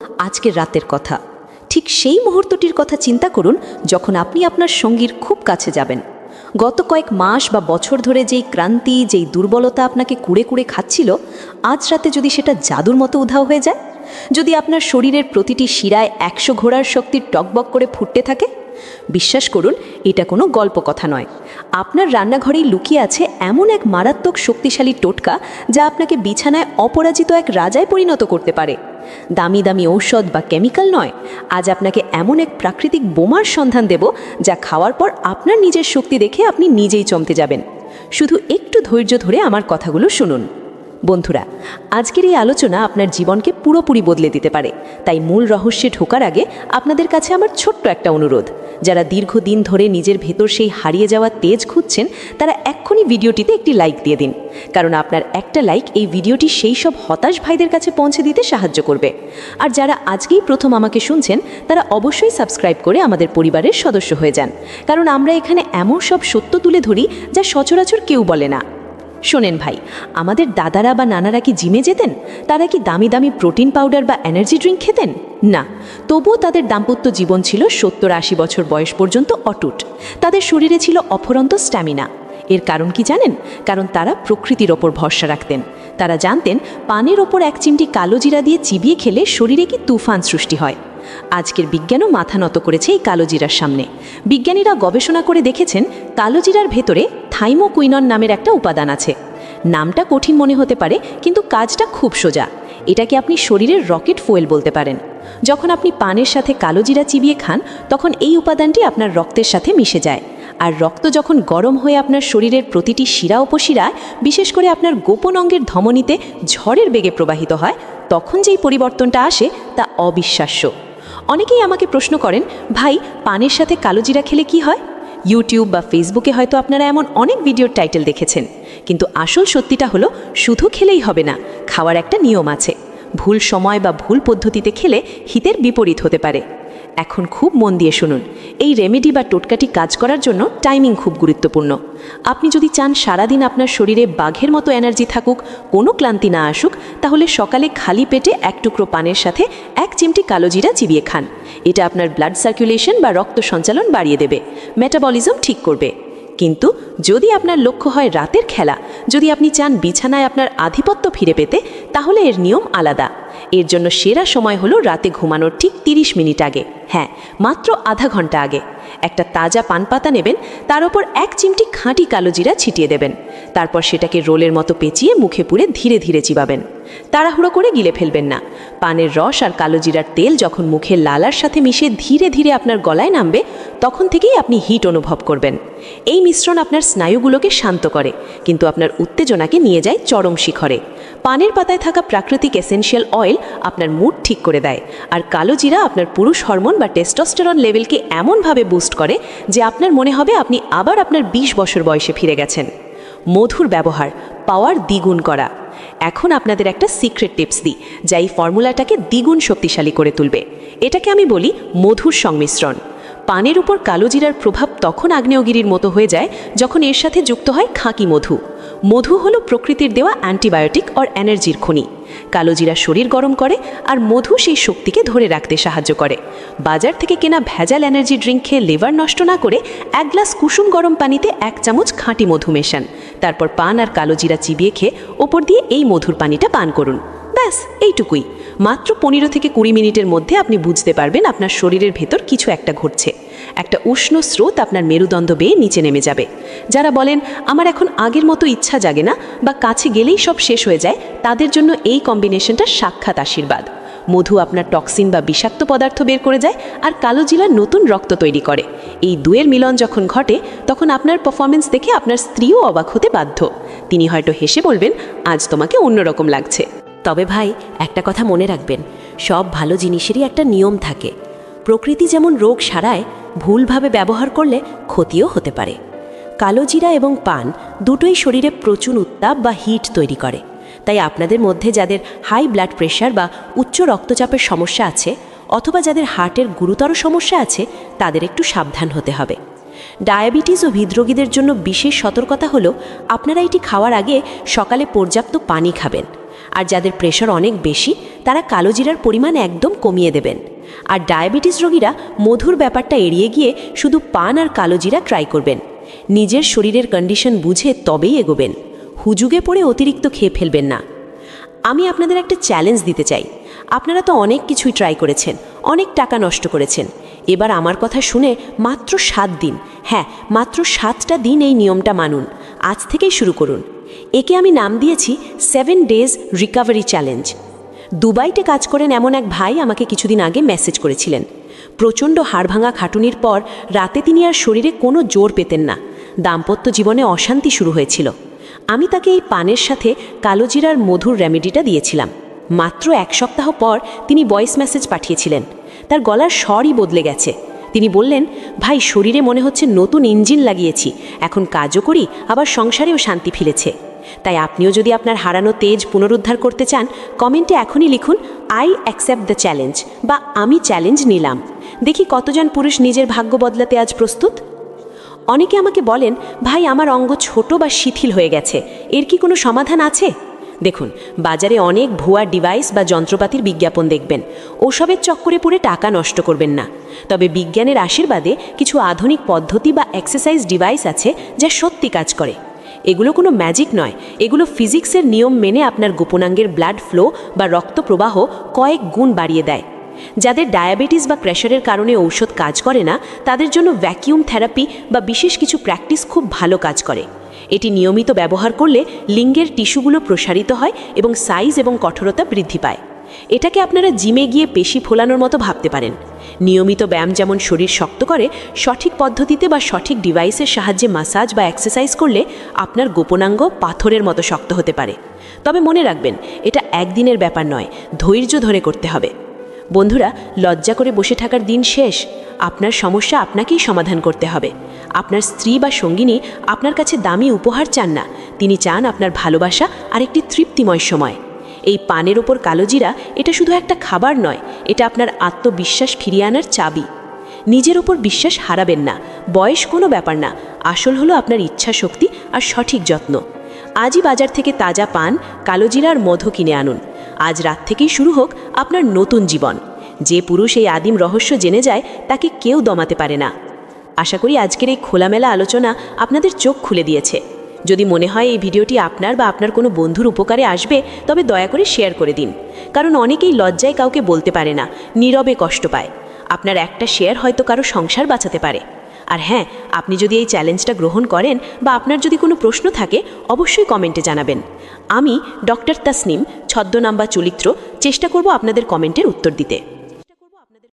আজকের রাতের কথা। ঠিক সেই মুহূর্তটির কথা চিন্তা করুন যখন আপনি আপনার সঙ্গীর খুব কাছে যাবেন। গত কয়েক মাস বা বছর ধরে যেই ক্রান্তি, যেই দুর্বলতা আপনাকে কুড়ে কুড়ে খাচ্ছিল, আজ রাতে যদি সেটা জাদুর মতো উধাও হয়ে যায়, যদি আপনার শরীরের প্রতিটি শিরায় 100 ঘোড়ার শক্তির টকবক করে ফুটতে থাকে, বিশ্বাস করুন এটা কোনো গল্প কথা নয়। আপনার রান্নাঘরেই লুকিয়ে আছে এমন এক মারাত্মক শক্তিশালী টোটকা যা আপনাকে বিছানায় অপরাজিত এক রাজায় পরিণত করতে পারে। দামি দামি ঔষধ বা কেমিক্যাল নয়, আজ আপনাকে এমন এক প্রাকৃতিক বোমার সন্ধান দেব যা খাওয়ার পর আপনার নিজের শক্তি দেখে আপনি নিজেই চমকে যাবেন। শুধু একটু ধৈর্য ধরে আমার কথাগুলো শুনুন। বন্ধুরা, আজকের এই আলোচনা আপনার জীবনকে পুরোপুরি বদলে দিতে পারে। তাই মূল রহস্যে ঢোকার আগে আপনাদের কাছে আমার ছোট্ট একটা অনুরোধ, যারা দীর্ঘদিন ধরে নিজের ভেতর সেই হারিয়ে যাওয়া তেজ খুঁজছেন, তারা এক্ষুনি ভিডিওটিতে একটি লাইক দিয়ে দিন। কারণ আপনার একটা লাইক এই ভিডিওটি সেই সব হতাশ ভাইদের কাছে পৌঁছে দিতে সাহায্য করবে। আর যারা আজকেই প্রথম আমাকে শুনছেন, তারা অবশ্যই সাবস্ক্রাইব করে আমাদের পরিবারের সদস্য হয়ে যান। কারণ আমরা এখানে এমন সব সত্য তুলে ধরি যা সচরাচর কেউ বলে না। শোনেন ভাই, আমাদের দাদারা বা নানারা কি জিমে যেতেন? তারা কি দামি দামি প্রোটিন পাউডার বা এনার্জি ড্রিঙ্ক খেতেন? না। তবুও তাদের দাম্পত্য জীবন ছিল 70-80 বছর বয়স পর্যন্ত অটুট। তাদের শরীরে ছিল অফুরন্ত স্ট্যামিনা। এর কারণ কি জানেন? কারণ তারা প্রকৃতির ওপর ভরসা রাখতেন। তারা জানতেন পানের ওপর এক চিমটি কালো জিরা দিয়ে চিবিয়ে খেলে শরীরে কি তুফান সৃষ্টি হয়। আজকের বিজ্ঞানও মাথা নত করেছে এই কালো জিরার সামনে। বিজ্ঞানীরা গবেষণা করে দেখেছেন কালো জিরার ভেতরে থাইমোকুইনন নামের একটা উপাদান আছে। নামটা কঠিন মনে হতে পারে, কিন্তু কাজটা খুব সোজা। এটাকে আপনি শরীরের রকেট ফুয়েল বলতে পারেন। যখন আপনি পানের সাথে কালো জিরা চিবিয়ে খান, তখন এই উপাদানটি আপনার রক্তের সাথে মিশে যায়। আর রক্ত যখন গরম হয়ে আপনার শরীরের প্রতিটি শিরা উপশিরায়, বিশেষ করে আপনার গোপন অঙ্গের ধমনীতে ঝড়ের বেগে প্রবাহিত হয়, তখন যেই পরিবর্তনটা আসে তা অবিশ্বাস্য। অনেকেই আমাকে প্রশ্ন করেন, ভাই পানের সাথে কালো জিরা খেলে কি হয়? ইউটিউব বা ফেসবুকে হয়তো আপনারা এমন অনেক ভিডিওর টাইটেল দেখেছেন, কিন্তু আসল সত্যিটা হলো শুধু খেলেই হবে না, খাওয়ার একটা নিয়ম আছে। ভুল সময় বা ভুল পদ্ধতিতে খেলে হিতের বিপরীত হতে পারে। এখন খুব মন দিয়ে শুনুন। এই রেমেডি বা টোটকাটি কাজ করার জন্য টাইমিং খুব গুরুত্বপূর্ণ। আপনি যদি চান সারাদিন আপনার শরীরে বাঘের মতো এনার্জি থাকুক, কোনো ক্লান্তি না আসুক, তাহলে সকালে খালি পেটে এক টুকরো পানের সাথে এক চিমটি কালো জিরা চিবিয়ে খান। এটা আপনার ব্লাড সার্কুলেশন বা রক্ত সঞ্চালন বাড়িয়ে দেবে, মেটাবলিজম ঠিক করবে। কিন্তু যদি আপনার লক্ষ্য হয় রাতের খেলা, যদি আপনি চান বিছানায় আপনার আধিপত্য ফিরে পেতে, তাহলে এর নিয়ম আলাদা। এর জন্য সেরা সময় হলো রাতে ঘুমানোর ঠিক 30 মিনিট আগে। হ্যাঁ, মাত্র আধা ঘন্টা আগে। একটা তাজা পান পাতা নেবেন, তার ওপর এক চিমটি খাঁটি কালো জিরা ছিটিয়ে দেবেন। তারপর সেটাকে রোলের মতো পেঁচিয়ে মুখে পুরে ধীরে ধীরে চিবাবেন। তাড়াহুড়ো করে গিলে ফেলবেন না। পানের রস আর কালো জিরার তেল যখন মুখের লালার সাথে মিশে ধীরে ধীরে আপনার গলায় নামবে, তখন থেকেই আপনি হিট অনুভব করবেন। এই মিশ্রণ আপনার স্নায়ুগুলোকে শান্ত করে, কিন্তু আপনার উত্তেজনাকে নিয়ে যায় চরম শিখরে। পানের পাতায় থাকা প্রাকৃতিক এসেনশিয়াল অয়েল আপনার মুড ঠিক করে দেয়, আর কালো জিরা আপনার পুরুষ হরমোন বা টেস্টোস্টেরন লেভেলকে এমনভাবে বুস্ট করে যে আপনার মনে হবে আপনি আবার আপনার 20 বছর বয়সে ফিরে গেছেন। মধুর ব্যবহার পাওয়ার দ্বিগুণ করা। এখন আপনাদের একটা সিক্রেট টিপস দিই, যা এই ফর্মুলাটাকে দ্বিগুণ শক্তিশালী করে তুলবে। এটাকে আমি বলি মধুর সংমিশ্রণ। পানের উপর কালো জিরার প্রভাব তখন আগ্নেয়গিরির মতো হয়ে যায় যখন এর সাথে যুক্ত হয় খাঁটি মধু। মধু হলো প্রকৃতির দেওয়া অ্যান্টিবায়োটিক আর এনার্জির খনি। কালো জিরা শরীর গরম করে, আর মধু সেই শক্তিকে ধরে রাখতে সাহায্য করে। বাজার থেকে কেনা ভেজাল এনার্জি ড্রিঙ্ক খেয়ে লিভার নষ্ট না করে 1 গ্লাস কুসুম গরম পানিতে 1 চামচ খাঁটি মধু মেশান। তারপর পান আর কালো জিরা চিবিয়ে খেয়ে ওপর দিয়ে এই মধুর পানিটা পান করুন। ব্যাস, এইটুকুই। মাত্র 15 থেকে 20 মিনিটের মধ্যে আপনি বুঝতে পারবেন আপনার শরীরের ভেতর কিছু একটা ঘটছে। একটা উষ্ণ স্রোত আপনার মেরুদণ্ড বেয়ে নিচে নেমে যাবে। যারা বলেন আমার এখন আগের মতো ইচ্ছা জাগে না বা কাছে গেলেই সব শেষ হয়ে যায়, তাদের জন্য এই কম্বিনেশনটা সাক্ষাৎ আশীর্বাদ। মধু আপনার টক্সিন বা বিষাক্ত পদার্থ বের করে যায়, আর কালো জিরা নতুন রক্ত তৈরি করে। এই দুয়ের মিলন যখন ঘটে, তখন আপনার পারফরমেন্স দেখে আপনার স্ত্রীও অবাক হতে বাধ্য। তিনি হয়তো হেসে বলবেন, আজ তোমাকে অন্যরকম লাগছে। তবে ভাই, একটা কথা মনে রাখবেন, সব ভালো জিনিসেরই একটা নিয়ম থাকে। প্রকৃতি যেমন রোগ সারায়, ভুলভাবে ব্যবহার করলে ক্ষতিও হতে পারে। কালো জিরা এবং পান দুটোই শরীরে প্রচুর উত্তাপ বা হিট তৈরি করে। তাই আপনাদের মধ্যে যাদের হাই ব্লাড প্রেশার বা উচ্চ রক্তচাপের সমস্যা আছে, অথবা যাদের হার্টের গুরুতর সমস্যা আছে, তাদের একটু সাবধান হতে হবে। ডায়াবেটিস ও হৃদরোগীদের জন্য বিশেষ সতর্কতা হলো, আপনারা এটি খাওয়ার আগে সকালে পর্যাপ্ত পানি খাবেন। আর যাদের প্রেশার অনেক বেশি তারা কালোজিরার পরিমাণ একদম কমিয়ে দেবেন। আর ডায়াবেটিস রোগীরা মধুর ব্যাপারটা এড়িয়ে গিয়ে শুধু পান আর কালোজিরা ট্রাই করবেন। নিজের শরীরের কন্ডিশন বুঝে তবেই এগোবেন। হুজুগে পড়ে অতিরিক্ত খেয়ে ফেলবেন না। আমি আপনাদের একটা চ্যালেঞ্জ দিতে চাই। আপনারা তো অনেক কিছুই ট্রাই করেছেন, অনেক টাকা নষ্ট করেছেন। এবার আমার কথা শুনে মাত্র 7 দিন, হ্যাঁ মাত্র 7টা দিন এই নিয়মটা মানুন। আজ থেকেই শুরু করুন। একে আমি নাম দিয়েছি 7 ডেজ রিকভারি চ্যালেঞ্জ। দুবাইতে কাজ করেন এমন এক ভাই আমাকে কিছুদিন আগে মেসেজ করেছিলেন। প্রচণ্ড হাড়ভাঙা খাটুনির পর রাতে তিনি আর শরীরে কোনো জোর পেতেন না। দাম্পত্য জীবনে অশান্তি শুরু হয়েছিল। আমি তাকে এই পানের সাথে কালোজিরার মধুর রেমেডিটা দিয়েছিলাম। মাত্র 1 সপ্তাহ পর তিনি ভয়েস মেসেজ পাঠিয়েছিলেন। তার গলার স্বরই বদলে গেছে। তিনি বললেন, ভাই শরীরে মনে হচ্ছে নতুন ইঞ্জিন লাগিয়েছি, এখন কাজও করি আবার সংসারেও শান্তি ফিরেছে। তাই আপনিও যদি আপনার হারানো তেজ পুনরুদ্ধার করতে চান, কমেন্টে এখনই লিখুন আই অ্যাকসেপ্ট দ্য চ্যালেঞ্জ বা আমি চ্যালেঞ্জ নিলাম। দেখি কতজন পুরুষ নিজের ভাগ্য বদলাতে আজ প্রস্তুত। অনেকে আমাকে বলেন, ভাই আমার অঙ্গ ছোট বা শিথিল হয়ে গেছে, এর কি কোনো সমাধান আছে? দেখুন, বাজারে অনেক ভুয়া ডিভাইস বা যন্ত্রপাতির বিজ্ঞাপন দেখবেন। ওসবের চক্করে পড়ে টাকা নষ্ট করবেন না। তবে বিজ্ঞানের আশীর্বাদে কিছু আধুনিক পদ্ধতি বা এক্সারসাইজ ডিভাইস আছে যা সত্যি কাজ করে। এগুলো কোনো ম্যাজিক নয়, এগুলো ফিজিক্সের নিয়ম মেনে আপনার গোপনাঙ্গের ব্লাড ফ্লো বা রক্ত প্রবাহ কয়েক গুণ বাড়িয়ে দেয়। যাদের ডায়াবেটিস বা প্রেশারের কারণে ঔষধ কাজ করে না, তাদের জন্য ভ্যাকিউম থেরাপি বা বিশেষ কিছু প্র্যাকটিস খুব ভালো কাজ করে। এটি নিয়মিত ব্যবহার করলে লিঙ্গের টিস্যুগুলো প্রসারিত হয় এবং সাইজ এবং কঠোরতা বৃদ্ধি পায়। এটাকে আপনারা জিমে গিয়ে পেশি ফোলানোর মতো ভাবতে পারেন। নিয়মিত ব্যায়াম যেমন শরীর শক্ত করে, সঠিক পদ্ধতিতে বা সঠিক ডিভাইসের সাহায্যে মাসাজ বা এক্সারসাইজ করলে আপনার গোপনাঙ্গ পাথরের মতো শক্ত হতে পারে। তবে মনে রাখবেন, এটা একদিনের ব্যাপার নয়, ধৈর্য ধরে করতে হবে। বন্ধুরা, লজ্জা করে বসে থাকার দিন শেষ। আপনার সমস্যা আপনাকেই সমাধান করতে হবে। আপনার স্ত্রী বা সঙ্গিনী আপনার কাছে দামি উপহার চান না, তিনি চান আপনার ভালোবাসা আর একটি তৃপ্তিময় সময়। এই পানের ওপর কালোজিরা এটা শুধু একটা খাবার নয়, এটা আপনার আত্মবিশ্বাস ফিরিয়ে আনার চাবি। নিজের ওপর বিশ্বাস হারাবেন না। বয়স কোনো ব্যাপার না, আসল হলো আপনার ইচ্ছা শক্তি আর সঠিক যত্ন। আজই বাজার থেকে তাজা পান, কালোজিরা আর মধু কিনে আনুন। আজ রাত থেকেই শুরু হোক আপনার নতুন জীবন। যে পুরুষ এই আদিম রহস্য জেনে যায়, তাকে কেউ দমাতে পারে না। আশা করি আজকের এই খোলামেলা আলোচনা আপনাদের চোখ খুলে দিয়েছে। যদি মনে হয় এই ভিডিওটি আপনার বা আপনার কোনো বন্ধুর উপকারে আসবে, তবে দয়া করে শেয়ার করে দিন। কারণ অনেকেই লজ্জায় কাউকে বলতে পারে না, নীরবে কষ্ট পায়। আপনার একটা শেয়ার হয়তো কারো সংসার বাঁচাতে পারে। আর হ্যাঁ, আপনি যদি এই চ্যালেঞ্জটা গ্রহণ করেন বা আপনার যদি কোনো প্রশ্ন থাকে, অবশ্যই কমেন্টে জানাবেন। আমি ডক্টর তাসনিম, ছদ্মনাম বা চরিত্র, চেষ্টা করব আপনাদের কমেন্টের উত্তর দিতে।